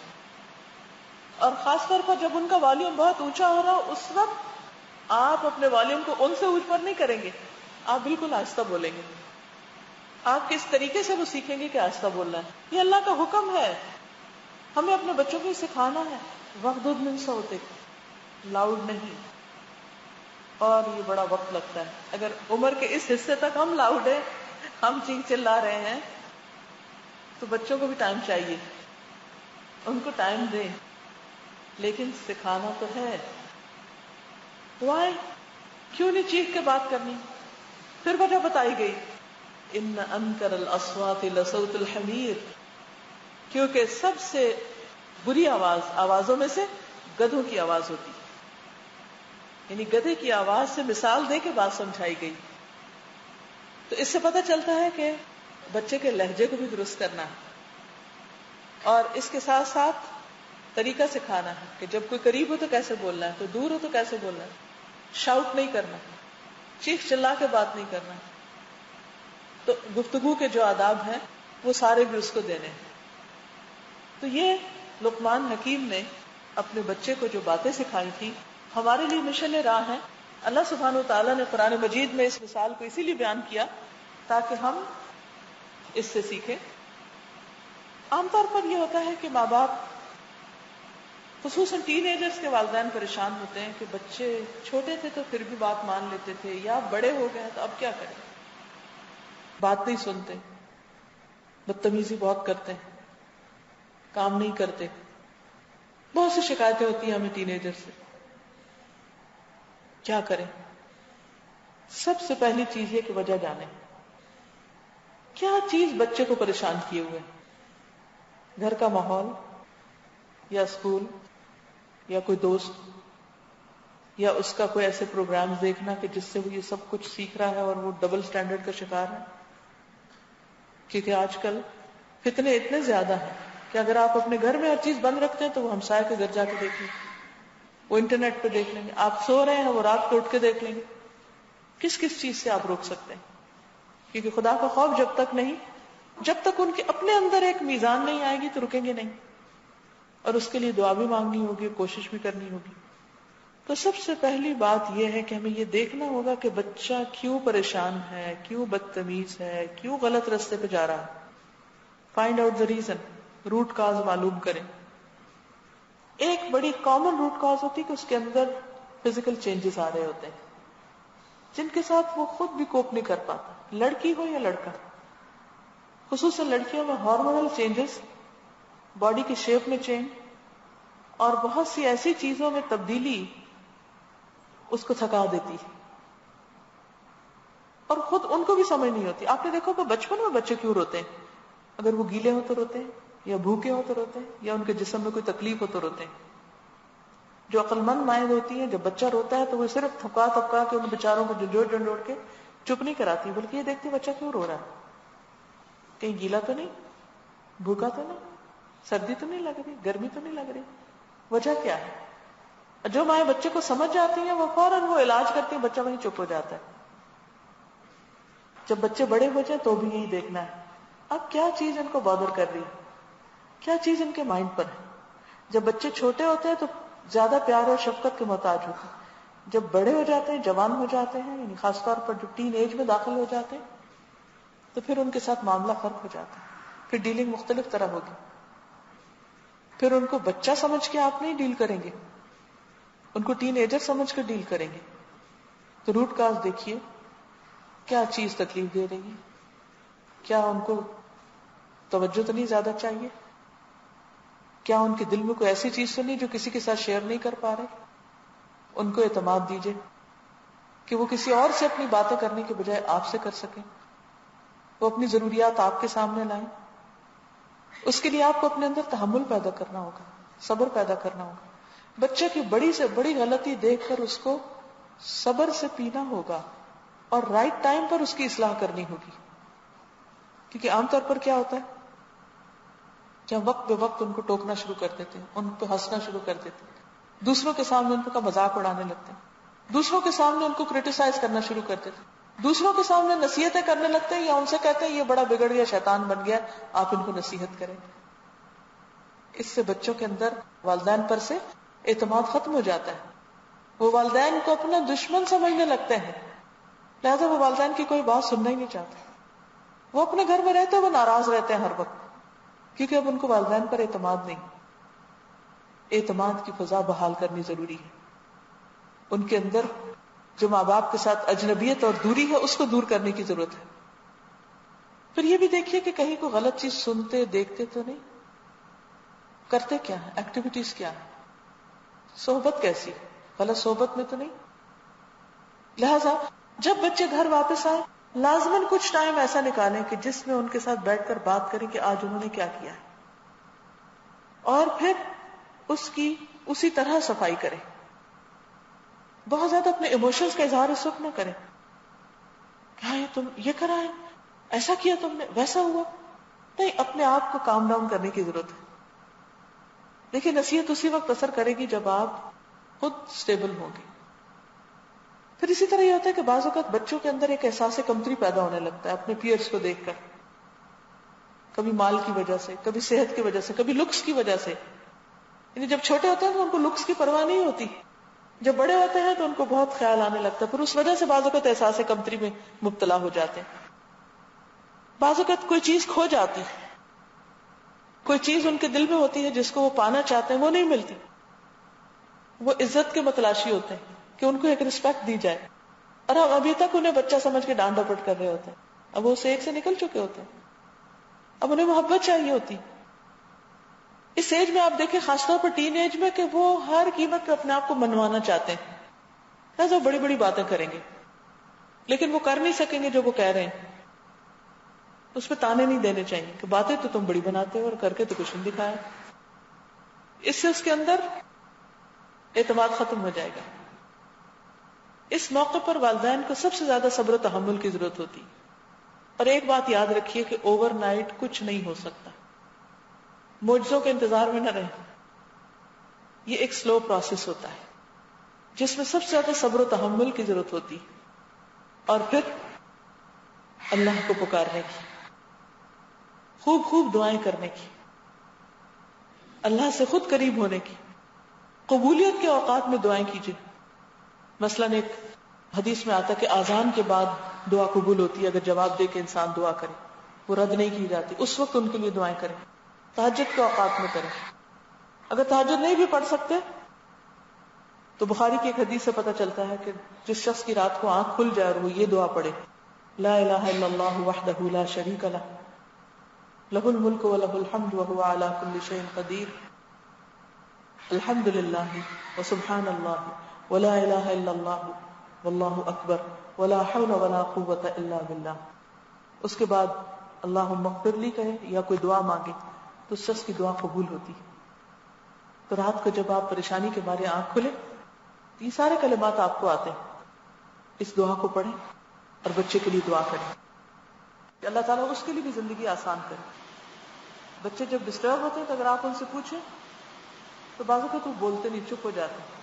اور خاص طور پر جب ان کا والیوم بہت اونچا ہو رہا ہو اس وقت آپ اپنے والیوم کو ان سے اوپر نہیں کریں گے، آپ بالکل آہستہ بولیں گے. آپ کس طریقے سے وہ سیکھیں گے کہ آہستہ بولنا ہے. یہ اللہ کا حکم ہے، ہمیں اپنے بچوں کو سکھانا ہے. وغضض من صوتک، لاؤڈ نہیں. اور یہ بڑا وقت لگتا ہے. اگر عمر کے اس حصے تک ہم لاؤڈ ہیں، ہم چیخ چلا رہے ہیں، تو بچوں کو بھی ٹائم چاہیے. ان کو ٹائم دیں، لیکن سکھانا تو ہے. وائے کیوں نہیں چیخ کے بات کرنی؟ پھر وجہ بتائی گئی، ان انکر الاصوات لصوت الحمیر، کیونکہ سب سے بری آوازوں میں سے گدھوں کی آواز ہوتی. یعنی گدھے کی آواز سے مثال دے کے بات سمجھائی گئی. تو اس سے پتہ چلتا ہے کہ بچے کے لہجے کو بھی درست کرنا ہے، اور اس کے ساتھ ساتھ طریقہ سکھانا ہے کہ جب کوئی قریب ہو تو کیسے بولنا ہے، کوئی دور ہو تو کیسے بولنا ہے. شاؤٹ نہیں کرنا، چیخ چلا کے بات نہیں کرنا. تو گفتگو کے جو آداب ہیں وہ سارے بھی اس کو دینے ہیں. تو یہ لقمان حکیم نے اپنے بچے کو جو باتیں سکھائی تھی ہمارے لیے مشن راہ ہے. اللہ سبحانہ وتعالیٰ نے قرآن مجید میں اس مثال کو اسی لیے بیان کیا تاکہ ہم اس سے سیکھیں. عام طور پر یہ ہوتا ہے کہ ماں باپ، خصوصاً ٹین ایجرز کے والدین پریشان ہوتے ہیں کہ بچے چھوٹے تھے تو پھر بھی بات مان لیتے تھے، یا بڑے ہو گئے تو اب کیا کریں، بات نہیں سنتے، بدتمیزی بہت کرتے ہیں، کام نہیں کرتے. بہت سی شکایتیں ہوتی ہیں ہمیں ٹین ایجر سے. کیا کریں؟ سب سے پہلی چیز یہ کہ وجہ جانیں. کیا چیز بچے کو پریشان کیے ہوئے؟ گھر کا ماحول، یا اسکول، یا کوئی دوست، یا اس کا کوئی ایسے پروگرام دیکھنا کہ جس سے وہ یہ سب کچھ سیکھ رہا ہے اور وہ ڈبل سٹینڈرڈ کا شکار ہے. کیونکہ آج کل فتنے اتنے زیادہ ہیں کہ اگر آپ اپنے گھر میں ہر چیز بند رکھتے ہیں تو وہ ہمسائے کے گھر جا کے دیکھ لیں گے، وہ انٹرنیٹ پہ دیکھ لیں گے. آپ سو رہے ہیں وہ رات کو اٹھ کے دیکھ لیں گے. کس کس چیز سے آپ روک سکتے ہیں؟ کیونکہ خدا کا خوف جب تک نہیں، جب تک ان کے اپنے اندر ایک میزان نہیں آئے گی تو رکیں گے نہیں. اور اس کے لیے دعا بھی مانگنی ہوگی، کوشش بھی کرنی ہوگی. تو سب سے پہلی بات یہ ہے کہ ہمیں یہ دیکھنا ہوگا کہ بچہ کیوں پریشان ہے، کیوں بدتمیز ہے، کیوں غلط راستے پہ جا رہا ہے. Find out the reason, root cause معلوم کریں. ایک بڑی کامن روٹ کاز ہوتی ہے کہ اس کے اندر فزیکل چینجز آ رہے ہوتے ہیں جن کے ساتھ وہ خود بھی کوپ نہیں کر پاتا، لڑکی ہو یا لڑکا. خصوصاً لڑکیوں میں ہارمونل چینجز، باڈی کی شیپ میں چینج، اور بہت سی ایسی چیزوں میں تبدیلی اس کو تھکا دیتی ہے، اور خود ان کو بھی سمجھ نہیں ہوتی. آپ نے دیکھا کہ بچپن میں بچے کیوں روتے ہیں؟ اگر وہ گیلے ہو تو روتے ہیں، یا بھوکے ہو تو روتے ہیں، یا ان کے جسم میں کوئی تکلیف ہو تو روتے ہیں. جو عقل مند مائیں ہوتی ہیں، جب بچہ روتا ہے تو وہ صرف تھپکا تھپکا کے ان بیچاروں کو جھنجھوڑ جھنجھوڑ کے چپ نہیں کراتی، بلکہ یہ دیکھتی بچہ کیوں رو رہا ہے، کہیں گیلا تو نہیں، بھوکا تو نہیں، سردی تو نہیں لگ رہی، گرمی تو نہیں لگ رہی، وجہ کیا ہے. جو مائیں بچے کو سمجھ جاتی ہیں وہ فوراً وہ علاج کرتی ہیں، بچہ وہیں چپ ہو جاتا ہے. جب بچے بڑے ہو جائیں تو بھی یہی دیکھنا ہے اب کیا چیز ان کو بادر کر رہی ہے، کیا چیز ان کے مائنڈ پر ہے. جب بچے چھوٹے ہوتے ہیں تو زیادہ پیار اور شفقت کے محتاج ہوتے ہیں. جب بڑے ہو جاتے ہیں، جوان ہو جاتے ہیں، یعنی خاص طور پر جو ٹین ایج میں داخل ہو جاتے ہیں، تو پھر ان کے ساتھ معاملہ فرق ہو جاتا ہے. پھر ڈیلنگ مختلف طرح ہوگی. پھر ان کو بچہ سمجھ کے آپ نہیں ڈیل کریں گے، ان کو ٹین ایجر سمجھ کر ڈیل کریں گے. تو روٹ کاز دیکھیے، کیا چیز تکلیف دے رہی ہے، کیا ان کو توجہ تو نہیں زیادہ چاہیے، کیا ان کے دل میں کوئی ایسی چیز تو نہیں جو کسی کے ساتھ شیئر نہیں کر پا رہے. ان کو اعتماد دیجیے کہ وہ کسی اور سے اپنی باتیں کرنے کے بجائے آپ سے کر سکیں، وہ اپنی ضروریات آپ کے سامنے لائیں. اس کے لیے آپ کو اپنے اندر تحمل پیدا کرنا ہوگا، صبر پیدا کرنا ہوگا. بچے کی بڑی سے بڑی غلطی دیکھ کر اس کو صبر سے پینا ہوگا اور رائٹ ٹائم پر اس کی اصلاح کرنی ہوگی. کیونکہ عام طور پر کیا ہوتا ہے کہ ہم وقت بے وقت ان کو ٹوکنا شروع کر دیتے ہیں، ان پہ ہنسنا شروع کر دیتے ہیں، دوسروں کے سامنے ان کا مذاق اڑانے لگتے ہیں، دوسروں کے سامنے ان کو کرٹیسائز کرنا شروع کر دیتے ہیں، دوسروں کے سامنے نصیحتیں کرنے لگتے ہیں، یا ان سے کہتے ہیں یہ بڑا بگڑ گیا، شیطان بن گیا، آپ ان کو نصیحت کریں. اس سے بچوں کے اندر والدین پر سے اعتماد ختم ہو جاتا ہے. وہ والدین کو اپنا دشمن سمجھنے لگتے ہیں، لہذا وہ والدین کی کوئی بات سننا ہی نہیں چاہتے. وہ اپنے گھر میں رہتے وہ ناراض رہتے ہیں ہر وقت، کیونکہ اب ان کو والدین پر اعتماد نہیں. اعتماد کی فضا بحال کرنی ضروری ہے. ان کے اندر جو ماں باپ کے ساتھ اجنبیت اور دوری ہے اس کو دور کرنے کی ضرورت ہے. پھر یہ بھی دیکھیے کہ کہیں کوئی غلط چیز سنتے دیکھتے تو نہیں، کرتے کیا ہے، ایکٹیویٹیز کیا ہے، صحبت کیسی، غلط صحبت میں تو نہیں. لہذا جب بچے گھر واپس آئے لازماً کچھ ٹائم ایسا نکالیں کہ جس میں ان کے ساتھ بیٹھ کر بات کریں کہ آج انہوں نے کیا کیا ہے، اور پھر اس کی اسی طرح صفائی کریں. بہت زیادہ اپنے ایموشنز کا اظہار اس وقت نہ کریں کہ ہاں تم یہ کرا ہے، ایسا کیا تم نے، ویسا ہوا. نہیں، اپنے آپ کو کام ڈاؤن کرنے کی ضرورت ہے. دیکھیے نصیحت اسی وقت اثر کرے گی جب آپ خود سٹیبل ہوں گے. پھر اسی طرح یہ ہوتا ہے کہ بعض اوقات بچوں کے اندر ایک احساس کمتری پیدا ہونے لگتا ہے اپنے پیئرز کو دیکھ کر، کبھی مال کی وجہ سے، کبھی صحت کی وجہ سے، کبھی لکس کی وجہ سے. یعنی جب چھوٹے ہوتے ہیں تو ان کو لکس کی پرواہ نہیں ہوتی، جب بڑے ہوتے ہیں تو ان کو بہت خیال آنے لگتا ہے، پھر اس وجہ سے بعض اوقات احساس کمتری میں مبتلا ہو جاتے ہیں. بعض اوقات کوئی چیز کھو جاتی، کوئی چیز ان کے دل میں ہوتی ہے جس کو وہ پانا چاہتے ہیں، وہ نہیں ملتی. وہ عزت کے متلاشی ہوتے ہیں کہ ان کو ایک رسپیکٹ دی جائے، اور ہم ابھی تک انہیں بچہ سمجھ کے ڈانٹ ڈپٹ کر رہے ہوتے ہیں. اب وہ اس ایج سے نکل چکے ہوتے ہیں، اب انہیں محبت چاہیے ہوتی. اس ایج میں آپ دیکھیں خاص طور پر ٹین ایج میں کہ وہ ہر قیمت پہ اپنے آپ کو منوانا چاہتے ہیں، ایسا بڑی بڑی باتیں کریں گے لیکن وہ کر نہیں سکیں گے جو وہ کہہ رہے ہیں. اس پہ تانے نہیں دینے چاہیے کہ باتیں تو تم بڑی بناتے ہو اور کر کے تو کچھ نہیں دکھایا. اس سے اس کے اندر اعتماد ختم ہو جائے گا. اس موقع پر والدین کو سب سے زیادہ صبر و تحمل کی ضرورت ہوتی. اور ایک بات یاد رکھیے کہ اوور نائٹ کچھ نہیں ہو سکتا، معجزوں کے انتظار میں نہ رہیں. یہ ایک سلو پروسیس ہوتا ہے جس میں سب سے زیادہ صبر و تحمل کی ضرورت ہوتی، اور پھر اللہ کو پکارنے کی، خوب خوب دعائیں کرنے کی، اللہ سے خود قریب ہونے کی. قبولیت کے اوقات میں دعائیں کیجیے. مثلا ایک حدیث میں آتا کہ آذان کے بعد دعا قبول ہوتی ہے اگر جواب دے کے انسان دعا کرے، وہ رد نہیں کی جاتی. اس وقت ان کے لیے دعائیں کریں. تہجد کے اوقات میں کریں. اگر تہجد نہیں بھی پڑھ سکتے تو بخاری کی ایک حدیث سے پتہ چلتا ہے کہ جس شخص کی رات کو آنکھ کھل جائے اور وہ یہ دعا پڑھے، لا الہ الا اللہ وحدہ لا شریک لہ لہ الملک ولہ الحمد وہو علی کل شیء قدیر، الحمد للہ وسبحان اللہ ولا الہ الا اللہ واللہ اکبر ولا حول ولا قوۃ الا باللہ. اس کے بعد اللہم اغفر لی کہے یا کوئی دعا مانگے تو اس شخص کی دعا قبول ہوتی. تو رات کو جب آپ پریشانی کے مارے آنکھ کھلے یہ سارے کلمات آپ کو آتے ہیں، اس دعا کو پڑھیں اور بچے کے لیے دعا کریں کہ اللہ تعالیٰ اس کے لیے بھی زندگی آسان کرے. بچے جب ڈسٹرب ہوتے ہیں تو اگر آپ ان سے پوچھیں تو بعض اوقات وہ بولتے نہیں، چپ ہو جاتے ہیں،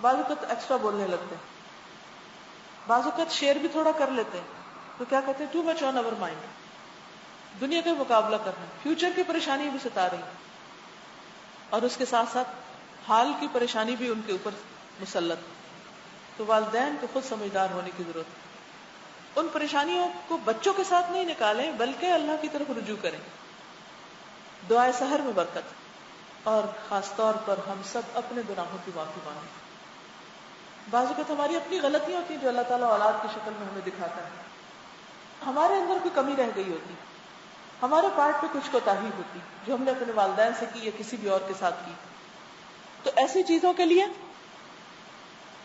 بعض اوقات ایکسٹرا بولنے لگتے ہیں، بعض اوقات شیئر بھی تھوڑا کر لیتے ہیں تو کیا کہتے ہیں ٹو مچ آن اوور مائنڈ، دنیا کا مقابلہ کرنا، فیوچر کی پریشانی بھی ستا رہی اور اس کے ساتھ ساتھ حال کی پریشانی بھی ان کے اوپر مسلط. تو والدین کو خود سمجھدار ہونے کی ضرورت ہے. ان پریشانیوں کو بچوں کے ساتھ نہیں نکالیں بلکہ اللہ کی طرف رجوع کریں. دعائے سحر میں برکت، اور خاص طور پر ہم سب اپنے گناہوں کی معافی مانگیں. بعض اوقات ہماری اپنی غلطیاں ہوتی ہیں جو اللہ تعالیٰ اولاد کی شکل میں ہمیں دکھاتا ہے. ہمارے اندر کوئی کمی رہ گئی ہوتی، ہمارے پارٹ پہ کچھ کوتاہی ہوتی جو ہم نے اپنے والدین سے کی یا کسی بھی اور کے ساتھ کی. تو ایسی چیزوں کے لیے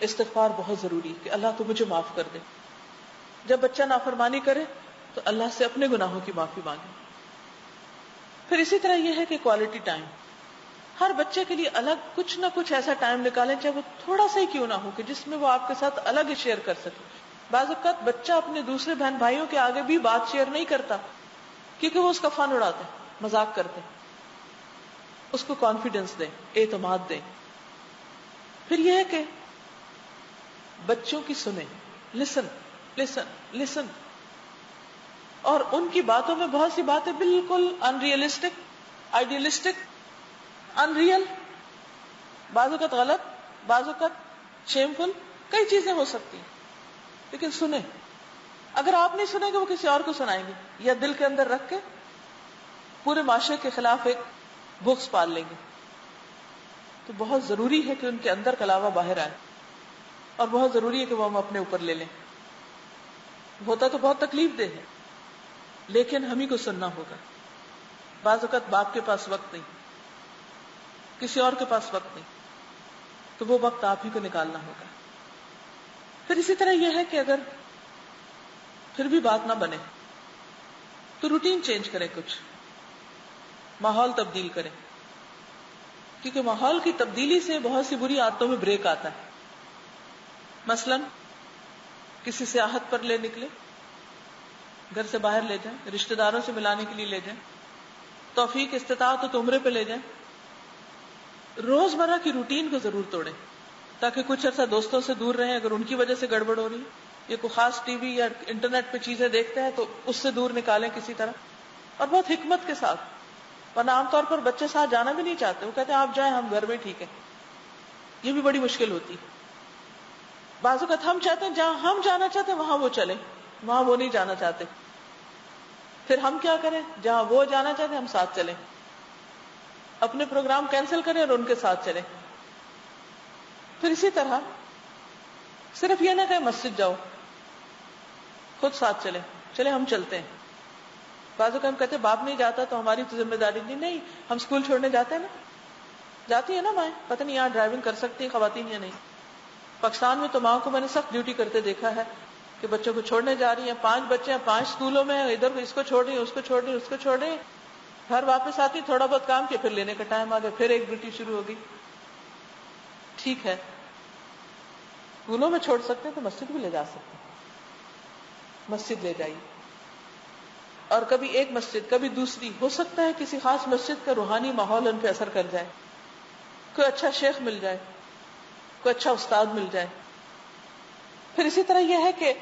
استغفار بہت ضروری ہے کہ اللہ تو مجھے معاف کر دے. جب بچہ نافرمانی کرے تو اللہ سے اپنے گناہوں کی معافی مانگے. پھر اسی طرح یہ ہے کہ کوالٹی ٹائم، ہر بچے کے لیے الگ کچھ نہ کچھ ایسا ٹائم نکالیں چاہے وہ تھوڑا سا ہی کیوں نہ ہو کہ جس میں وہ آپ کے ساتھ الگ ہی شیئر کر سکے. بعض اوقات بچہ اپنے دوسرے بہن بھائیوں کے آگے بھی بات شیئر نہیں کرتا کیونکہ وہ اس کا فن اڑاتے ہیں، مذاق کرتے ہیں. اس کو کانفیڈنس دیں، اعتماد دیں. پھر یہ ہے کہ بچوں کی سنیں، لسن لسن لسن، اور ان کی باتوں میں بہت سی باتیں بالکل ان ریئلسٹک، آئیڈیلسٹک، ان ریئل، بعض اوقات غلط، بعض اوقات شیمفل کئی چیزیں ہو سکتی ہیں، لیکن سنیں. اگر آپ نہیں سنیں گے وہ کسی اور کو سنائیں گے، یا دل کے اندر رکھ کے پورے معاشرے کے خلاف ایک بغض پال لیں گے. تو بہت ضروری ہے کہ ان کے اندر کا علاوہ باہر آئے، اور بہت ضروری ہے کہ وہ ہم اپنے اوپر لے لیں. ہوتا تو بہت تکلیف دہ ہے، لیکن ہم ہی کو سننا ہوگا. بعض اوقات باپ کے پاس وقت نہیں، کسی اور کے پاس وقت نہیں، تو وہ وقت آپ ہی کو نکالنا ہوگا. پھر اسی طرح یہ ہے کہ اگر پھر بھی بات نہ بنے تو روٹین چینج کریں، کچھ ماحول تبدیل کریں، کیونکہ ماحول کی تبدیلی سے بہت سی بری عادتوں میں بریک آتا ہے. مثلا کسی سیاحت پر لے نکلے، گھر سے باہر لے جائیں، رشتہ داروں سے ملانے کے لیے لے جائیں، توفیق استطاعت تو عمرے پہ لے جائیں. روزمرہ کی روٹین کو ضرور توڑیں تاکہ کچھ عرصہ دوستوں سے دور رہیں. اگر ان کی وجہ سے گڑبڑ ہو رہی ہے یا کوئی خاص ٹی وی یا انٹرنیٹ پہ چیزیں دیکھتے ہیں تو اس سے دور نکالیں کسی طرح، اور بہت حکمت کے ساتھ. ورنہ عام طور پر بچے ساتھ جانا بھی نہیں چاہتے، وہ کہتے ہیں آپ جائیں، ہم گھر میں ٹھیک ہے. یہ بھی بڑی مشکل ہوتی. بعض اوقات ہم چاہتے ہیں جہاں ہم جانا چاہتے ہیں وہاں وہ چلیں، وہاں وہ نہیں جانا چاہتے. پھر ہم کیا کریں؟ جہاں وہ جانا چاہتے ہیں ہم ساتھ چلیں، اپنے پروگرام کینسل کریں اور ان کے ساتھ چلیں. پھر اسی طرح صرف یہ نہ کہ مسجد جاؤ، خود ساتھ چلیں، چلے ہم چلتے ہیں. بعض اوقات ہم کہتے ہیں باپ نہیں جاتا تو ہماری تو ذمہ داری نہیں. نہیں، ہم اسکول چھوڑنے جاتے ہیں نا، جاتی ہے نا مائیں، پتہ نہیں یہاں ڈرائیونگ کر سکتی ہیں خواتین یا نہیں. پاکستان میں تو ماں کو میں نے سخت ڈیوٹی کرتے دیکھا ہے کہ بچوں کو چھوڑنے جا رہی ہیں، 5 بچے ہیں، 5 اسکولوں میں، ادھر اس کو چھوڑ رہی ہیں، اس کو چھوڑ رہی ہیں، اس کو چھوڑ رہی ہیں. گھر واپس آتی، تھوڑا بہت کام کیا، پھر لینے کا ٹائم آ گیا، پھر ایک ڈیوٹی شروع ہوگی. ٹھیک ہے، اسکولوں میں چھوڑ سکتے ہیں تو مسجد بھی لے جا سکتے ہیں، مسجد لے جائیے. اور کبھی ایک مسجد کبھی دوسری، ہو سکتا ہے کسی خاص مسجد کا روحانی ماحول ان پہ اثر کر جائے، کوئی اچھا شیخ مل جائے، کوئی اچھا استاد مل جائے. پھر اسی طرح یہ ہے کہ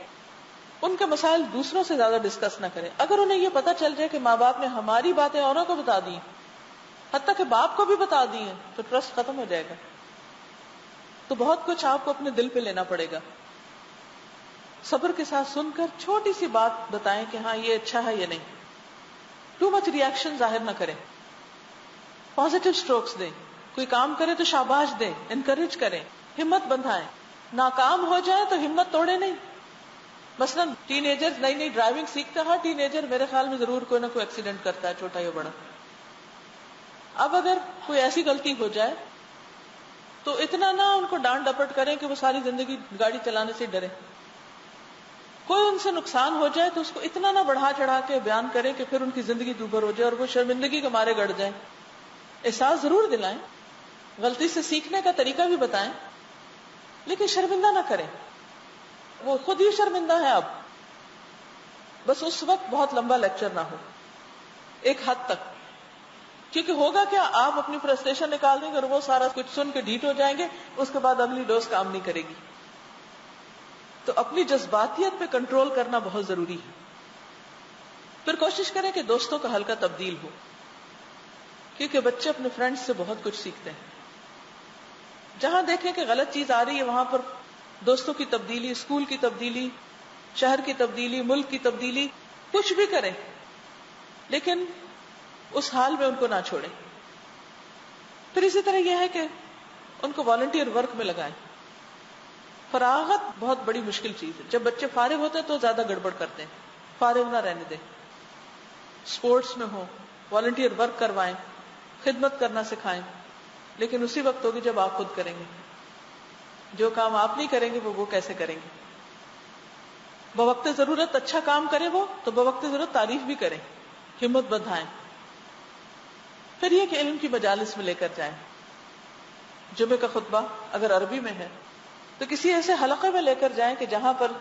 ان کے مسائل دوسروں سے زیادہ ڈسکس نہ کریں. اگر انہیں یہ پتا چل جائے کہ ماں باپ نے ہماری باتیں اوروں کو بتا دی، حتیٰ کہ باپ کو بھی بتا دی ہیں، تو ٹرسٹ ختم ہو جائے گا. تو بہت کچھ آپ کو اپنے دل پہ لینا پڑے گا. صبر کے ساتھ سن کر چھوٹی سی بات بتائیں کہ ہاں یہ اچھا ہے یا نہیں. ٹو مچ ریئیکشن ظاہر نہ کریں، پازیٹیو سٹروکس دیں. کوئی کام کرے تو شاباش دیں، انکریج کریں، ہمت بندھائیں. ناکام ہو جائے تو ہمت توڑے نہیں. مثلا ٹین ایجر نئی نئی ڈرائیونگ سیکھتا ہے، ٹین ایجر میرے خیال میں ضرور کوئی نہ کوئی ایکسیڈنٹ کرتا ہے، چھوٹا یا بڑا. اب اگر کوئی ایسی غلطی ہو جائے تو اتنا نہ ان کو ڈانٹ ڈپٹ کریں کہ وہ ساری زندگی گاڑی چلانے سے ڈرے. کوئی ان سے نقصان ہو جائے تو اس کو اتنا نہ بڑھا چڑھا کے بیان کریں کہ پھر ان کی زندگی دوبھر ہو جائے اور وہ شرمندگی کے مارے گڑ جائیں. احساس ضرور دلائیں، غلطی سے سیکھنے کا طریقہ بھی بتائیں، لیکن شرمندہ نہ کریں. وہ خود ہی شرمندہ ہے اب. بس اس وقت بہت لمبا لیکچر نہ ہو، ایک حد تک. کیونکہ ہوگا کیا، آپ اپنی فرسٹریشن نکال دیں گے اور وہ سارا کچھ سن کے ڈھیٹ ہو جائیں گے، اس کے بعد اگلی ڈوز کام نہیں کرے گی. تو اپنی جذباتیت پہ کنٹرول کرنا بہت ضروری ہے. پھر کوشش کریں کہ دوستوں کا حلقہ تبدیل ہو، کیونکہ بچے اپنے فرینڈز سے بہت کچھ سیکھتے ہیں. جہاں دیکھیں کہ غلط چیز آ رہی ہے وہاں پر دوستوں کی تبدیلی، اسکول کی تبدیلی، شہر کی تبدیلی، ملک کی تبدیلی، کچھ بھی کریں، لیکن اس حال میں ان کو نہ چھوڑیں. پھر اسی طرح یہ ہے کہ ان کو والنٹیئر ورک میں لگائیں. فراغت بہت بڑی مشکل چیز ہے. جب بچے فارغ ہوتے ہیں تو زیادہ گڑبڑ کرتے ہیں. فارغ نہ رہنے دیں، اسپورٹس میں ہو، والنٹیئر ورک کروائیں، خدمت کرنا سکھائیں. لیکن اسی وقت ہوگی جب آپ خود کریں گے. جو کام آپ نہیں کریں گے وہ کیسے کریں گے. بوقت ضرورت اچھا کام کرے وہ تو بوقت ضرورت تعریف بھی کریں، ہمت بندھائیں. پھر یہ کہ علم کی مجالس میں لے کر جائیں. جمعے کا خطبہ اگر عربی میں ہے تو کسی ایسے حلقے میں لے کر جائیں کہ جہاں پر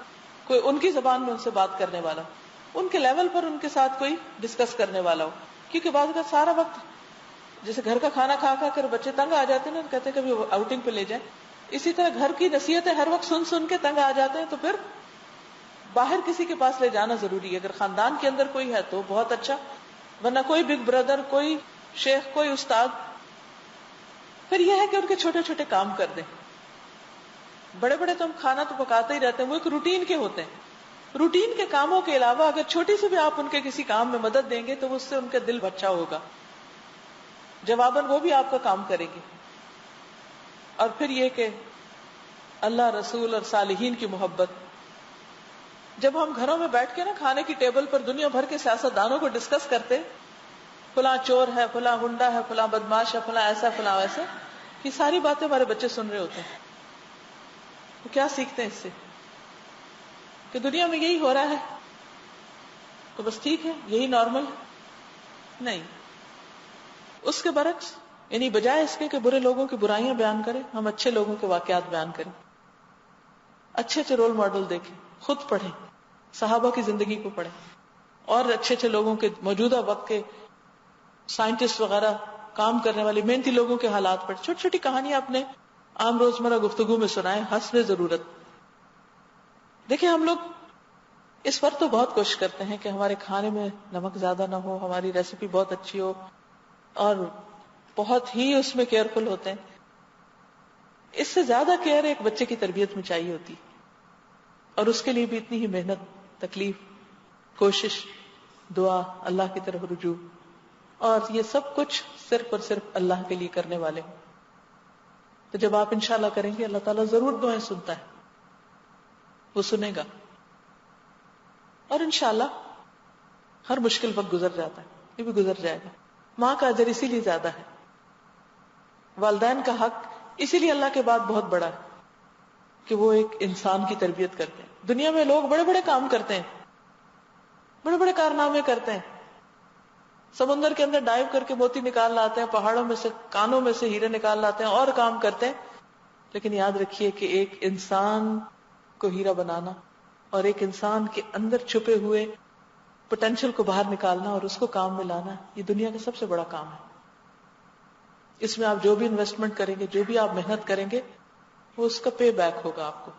کوئی ان کی زبان میں ان سے بات کرنے والا، ان کے لیول پر ان کے ساتھ کوئی ڈسکس کرنے والا ہو. کیونکہ بعض کا سارا وقت جیسے گھر کا کھانا کھا کر بچے تنگ آ جاتے ہیں نا، کہتے ہیں کبھی آؤٹنگ پہ لے جائیں. اسی طرح گھر کی نصیحتیں ہر وقت سن سن کے تنگ آ جاتے ہیں تو پھر باہر کسی کے پاس لے جانا ضروری ہے. اگر خاندان کے اندر کوئی ہے تو بہت اچھا، ورنہ کوئی بگ بردر، کوئی شیخ، کوئی استاد. پھر یہ ہے کہ ان کے چھوٹے چھوٹے کام کر دیں. بڑے بڑے تو ہم کھانا تو پکاتے ہی رہتے ہیں، وہ ایک روٹین کے ہوتے ہیں. روٹین کے کاموں کے علاوہ اگر چھوٹی سی بھی آپ ان کے کسی کام میں مدد دیں گے تو اس سے ان کا دل بچا ہوگا، جواباً وہ بھی آپ کا کام کرے گی. اور پھر یہ کہ اللہ، رسول اور صالحین کی محبت. جب ہم گھروں میں بیٹھ کے نا کھانے کی ٹیبل پر دنیا بھر کے سیاست دانوں کو ڈسکس کرتے، فلاں چور ہے، فلاں گنڈا ہے، فلاں بدماش ہے، فلاں ایسا فلاں ویسا، یہ ساری باتیں ہمارے بچے سن رہے ہوتے ہیں. تو کیا سیکھتے ہیں اس سے؟ کہ دنیا میں یہی ہو رہا ہے تو بس ٹھیک ہے، یہی نارمل ہے. نہیں، اس کے برعکس، یعنی بجائے اس کے کہ برے لوگوں کی برائیاں بیان کریں، ہم اچھے لوگوں کے واقعات بیان کریں، اچھے اچھے رول ماڈل دیکھیں، خود پڑھیں، صحابہ کی زندگی کو پڑھیں، اور اچھے اچھے لوگوں کے موجودہ وقت کے سائنٹسٹ وغیرہ کام کرنے والے محنتی لوگوں کے حالات پڑھیں. چھوٹی چھوٹی کہانیاں اپنے عام روزمرہ گفتگو میں سنائیں حسب ضرورت. دیکھیں ہم لوگ اس پر تو بہت کوشش کرتے ہیں کہ ہمارے کھانے میں نمک زیادہ نہ ہو، ہماری ریسیپی بہت اچھی ہو، اور بہت ہی اس میں کیئرفل ہوتے ہیں. اس سے زیادہ کیئر ایک بچے کی تربیت میں چاہیے ہوتی، اور اس کے لیے بھی اتنی ہی محنت، تکلیف، کوشش، دعا، اللہ کی طرف رجوع، اور یہ سب کچھ صرف اور صرف اللہ کے لیے کرنے والے ہوں. تو جب آپ انشاءاللہ کریں گے، اللہ تعالیٰ ضرور دعائیں سنتا ہے، وہ سنے گا، اور انشاءاللہ ہر مشکل وقت گزر جاتا ہے، یہ بھی گزر جائے گا. ماں کا اجر اسی لیے زیادہ ہے، والدین کا حق اسی لیے اللہ کے بعد بہت بڑا ہے کہ وہ ایک انسان کی تربیت کرتے ہیں. دنیا میں لوگ بڑے بڑے کام کرتے ہیں، بڑے بڑے کارنامے کرتے ہیں، سمندر کے اندر ڈائیو کر کے موتی نکال لاتے ہیں، پہاڑوں میں سے، کانوں میں سے ہیرے نکال لاتے ہیں، اور کام کرتے ہیں. لیکن یاد رکھیے کہ ایک انسان کو ہیرا بنانا اور ایک انسان کے اندر چھپے ہوئے پوٹینشل کو باہر نکالنا اور اس کو کام میں لانا، یہ دنیا کا سب سے بڑا کام ہے. اس میں آپ جو بھی انویسٹمنٹ کریں گے، جو بھی آپ محنت کریں گے، وہ اس کا پے بیک ہوگا آپ کو،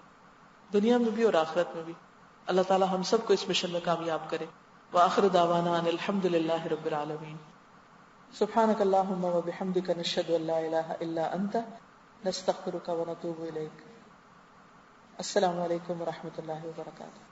دنیا میں بھی اور آخرت میں بھی. اللہ تعالی ہم سب کو اس مشن میں کامیاب کرے. وآخر دعوانا ان الحمد للہ رب العالمین. سبحانک اللہم وبحمدک، نشہد ان لا الہ الا انت، نستغفرک ونتوب الیک. السلام علیکم ورحمۃ اللہ وبرکاتہ.